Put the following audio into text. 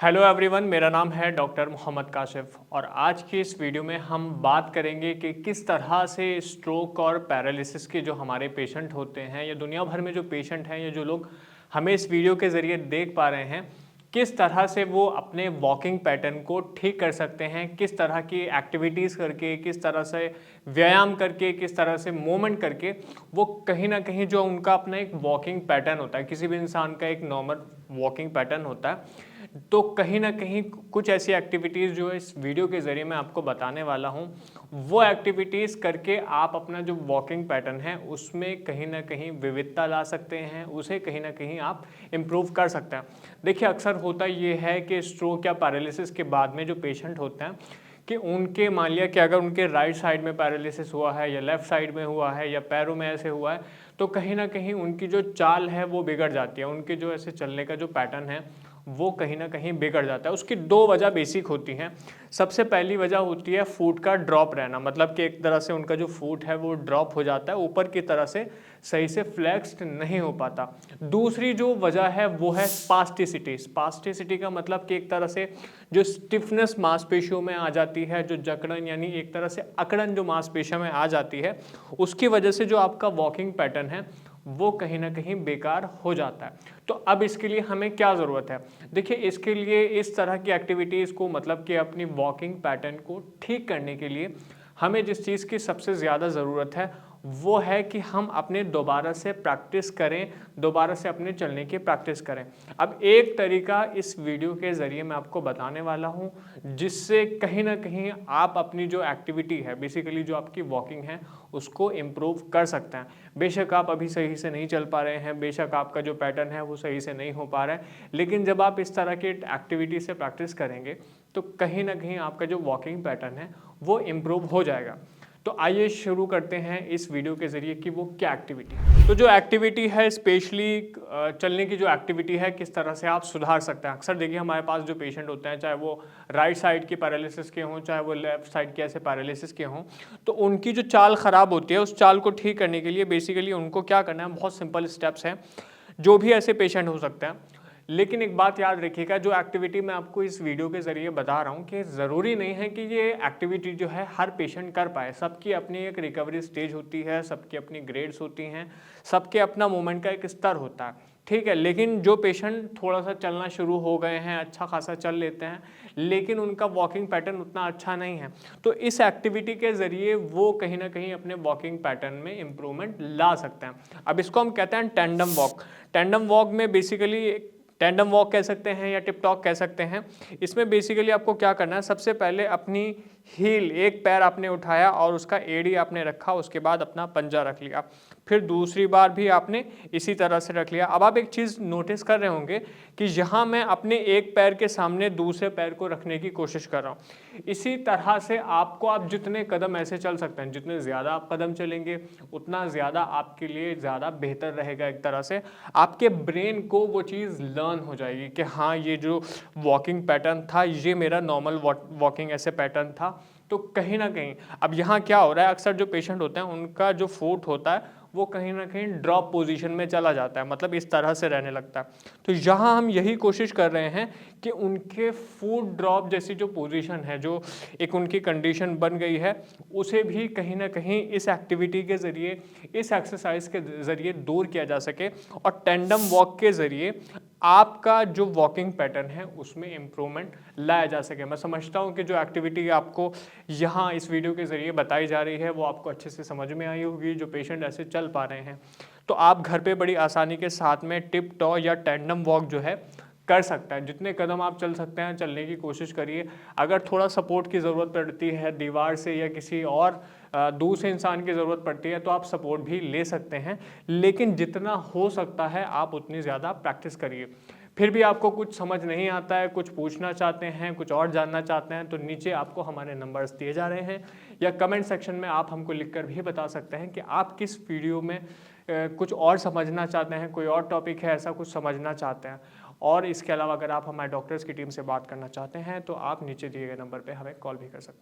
Hello everyone, मेरा नाम है डॉक्टर मोहम्मद काशिफ और आज की इस वीडियो में हम बात करेंगे कि किस तरह से स्ट्रोक और पैरालिसिस के जो हमारे पेशेंट होते हैं या दुनिया भर में जो पेशेंट हैं या जो लोग हमें इस वीडियो के ज़रिए देख पा रहे हैं, किस तरह से वो अपने वॉकिंग पैटर्न को ठीक कर सकते हैं, किस तरह की एक्टिविटीज़ करके, किस तरह से व्यायाम करके, किस तरह से मूवमेंट करके वो कहीं ना कहीं जो उनका अपना एक वॉकिंग पैटर्न होता है, किसी भी इंसान का एक नॉर्मल वॉकिंग पैटर्न होता है, तो कहीं ना कहीं कुछ ऐसी एक्टिविटीज़ जो इस वीडियो के ज़रिए मैं आपको बताने वाला हूँ, वो एक्टिविटीज़ करके आप अपना जो वॉकिंग पैटर्न है उसमें कहीं ना कहीं विविधता ला सकते हैं, उसे कहीं ना कहीं आप इम्प्रूव कर सकते हैं। देखिए, अक्सर होता ये है कि स्ट्रोक या पैरालिसिस के बाद में जो पेशेंट होते हैं कि उनके मान लिया कि अगर उनके राइट साइड में पैरालिसिस हुआ है या लेफ़्ट साइड में हुआ है या पैरों में ऐसे हुआ है, तो कहीं ना कहीं उनकी जो चाल है वो बिगड़ जाती है, उनके जो ऐसे चलने का जो पैटर्न है वो कहीं ना कहीं बिगड़ जाता है। उसकी दो वजह बेसिक होती हैं। सबसे पहली वजह होती है फुट का ड्रॉप रहना, मतलब कि एक तरह से उनका जो फुट है वो ड्रॉप हो जाता है, ऊपर की तरह से सही से फ्लेक्स्ड नहीं हो पाता। दूसरी जो वजह है वो है स्पास्टिसिटी। स्पास्टिसिटी का मतलब कि एक तरह से जो स्टिफनेस मांसपेशियों में आ जाती है, जो जकड़न यानी एक तरह से अकड़न जो मांसपेशियों में आ जाती है, उसकी वजह से जो आपका वॉकिंग पैटर्न है वो कहीं ना कहीं बेकार हो जाता है। तो अब इसके लिए हमें क्या ज़रूरत है? देखिए, इसके लिए इस तरह की एक्टिविटीज़ को, मतलब कि अपनी वॉकिंग पैटर्न को ठीक करने के लिए हमें जिस चीज़ की सबसे ज़्यादा ज़रूरत है वो है कि हम अपने दोबारा से प्रैक्टिस करें, दोबारा से अपने चलने की प्रैक्टिस करें। अब एक तरीका इस वीडियो के ज़रिए मैं आपको बताने वाला हूं, जिससे कहीं ना कहीं आप अपनी जो एक्टिविटी है, बेसिकली जो आपकी वॉकिंग है, उसको इम्प्रूव कर सकते हैं। बेशक आप अभी सही से नहीं चल पा रहे हैं, बेशक आपका जो पैटर्न है वो सही से नहीं हो पा रहा है, लेकिन जब आप इस तरह की एक्टिविटी से प्रैक्टिस करेंगे तो कहीं ना कहीं आपका जो वॉकिंग पैटर्न है वो इम्प्रूव हो जाएगा। तो आइए शुरू करते हैं इस वीडियो के ज़रिए कि वो क्या एक्टिविटी है। तो जो एक्टिविटी है, स्पेशली चलने की जो एक्टिविटी है, किस तरह से आप सुधार सकते हैं। अक्सर देखिए, हमारे पास जो पेशेंट होते हैं, चाहे वो राइट साइड की पैरालिसिस के हों, चाहे वो लेफ्ट साइड के ऐसे पैरालिसिस के हों, तो उनकी जो चाल ख़राब होती है, उस चाल को ठीक करने के लिए बेसिकली उनको क्या करना है, बहुत सिंपल स्टेप्स हैं, जो भी ऐसे पेशेंट हो सकते हैं। लेकिन एक बात याद रखिएगा, जो एक्टिविटी मैं आपको इस वीडियो के ज़रिए बता रहा हूँ कि ज़रूरी नहीं है कि ये एक्टिविटी जो है हर पेशेंट कर पाए। सबकी अपनी एक रिकवरी स्टेज होती है, सबकी अपनी ग्रेड्स होती हैं, सबके अपना मूवमेंट का एक स्तर होता है, ठीक है। लेकिन जो पेशेंट थोड़ा सा चलना शुरू हो गए हैं, अच्छा खासा चल लेते हैं, लेकिन उनका वॉकिंग पैटर्न उतना अच्छा नहीं है, तो इस एक्टिविटी के ज़रिए वो कहीं ना कहीं अपने वॉकिंग पैटर्न में इम्प्रूवमेंट ला सकते हैं। अब इसको हम कहते हैं टेंडम वॉक। टेंडम वॉक में बेसिकली टेंडम वॉक कह सकते हैं या टिप टॉक कह सकते हैं। इसमें बेसिकली आपको क्या करना है, सबसे पहले अपनी हील, एक पैर आपने उठाया और उसका एड़ी आपने रखा, उसके बाद अपना पंजा रख लिया, फिर दूसरी बार भी आपने इसी तरह से रख लिया। अब आप एक चीज़ नोटिस कर रहे होंगे कि यहाँ मैं अपने एक पैर के सामने दूसरे पैर को रखने की कोशिश कर रहा हूँ। इसी तरह से आपको, आप जितने कदम ऐसे चल सकते हैं, जितने ज़्यादा आप कदम चलेंगे उतना ज़्यादा आपके लिए ज़्यादा बेहतर रहेगा। एक तरह से आपके ब्रेन को वो चीज़ लर्न हो जाएगी कि हाँ, ये जो वॉकिंग पैटर्न था ये मेरा नॉर्मल वॉकिंग ऐसे पैटर्न था। तो कहीं ना कहीं अब यहाँ क्या हो रहा है, अक्सर जो पेशेंट होते हैं उनका जो फुट होता है वो कहीं ना कहीं ड्रॉप पोजीशन में चला जाता है, मतलब इस तरह से रहने लगता है। तो यहाँ हम यही कोशिश कर रहे हैं कि उनके फुट ड्रॉप जैसी जो पोजीशन है, जो एक उनकी कंडीशन बन गई है, उसे भी कहीं ना कहीं इस एक्टिविटी के ज़रिए, इस एक्सरसाइज के ज़रिए दूर किया जा सके और टेंडम वॉक के ज़रिए आपका जो वॉकिंग पैटर्न है उसमें इम्प्रूवमेंट लाया जा सके। मैं समझता हूँ कि जो एक्टिविटी आपको यहाँ इस वीडियो के ज़रिए बताई जा रही है वो आपको अच्छे से समझ में आई होगी। जो पेशेंट ऐसे चल पा रहे हैं, तो आप घर पे बड़ी आसानी के साथ में टिप टॉ या टेंडम वॉक जो है कर सकता है। जितने कदम आप चल सकते हैं चलने की कोशिश करिए। अगर थोड़ा सपोर्ट की ज़रूरत पड़ती है दीवार से या किसी और दूसरे इंसान की ज़रूरत पड़ती है तो आप सपोर्ट भी ले सकते हैं, लेकिन जितना हो सकता है आप उतनी ज़्यादा प्रैक्टिस करिए। फिर भी आपको कुछ समझ नहीं आता है, कुछ पूछना चाहते हैं, कुछ और जानना चाहते हैं, तो नीचे आपको हमारे नंबर्स दिए जा रहे हैं या कमेंट सेक्शन में आप हमको लिखकर भी बता सकते हैं कि आप किस वीडियो में कुछ और समझना चाहते हैं, कोई और टॉपिक है ऐसा कुछ समझना चाहते हैं। और इसके अलावा अगर आप हमारे डॉक्टर्स की टीम से बात करना चाहते हैं तो आप नीचे दिए गए नंबर पे हमें कॉल भी कर सकते हैं।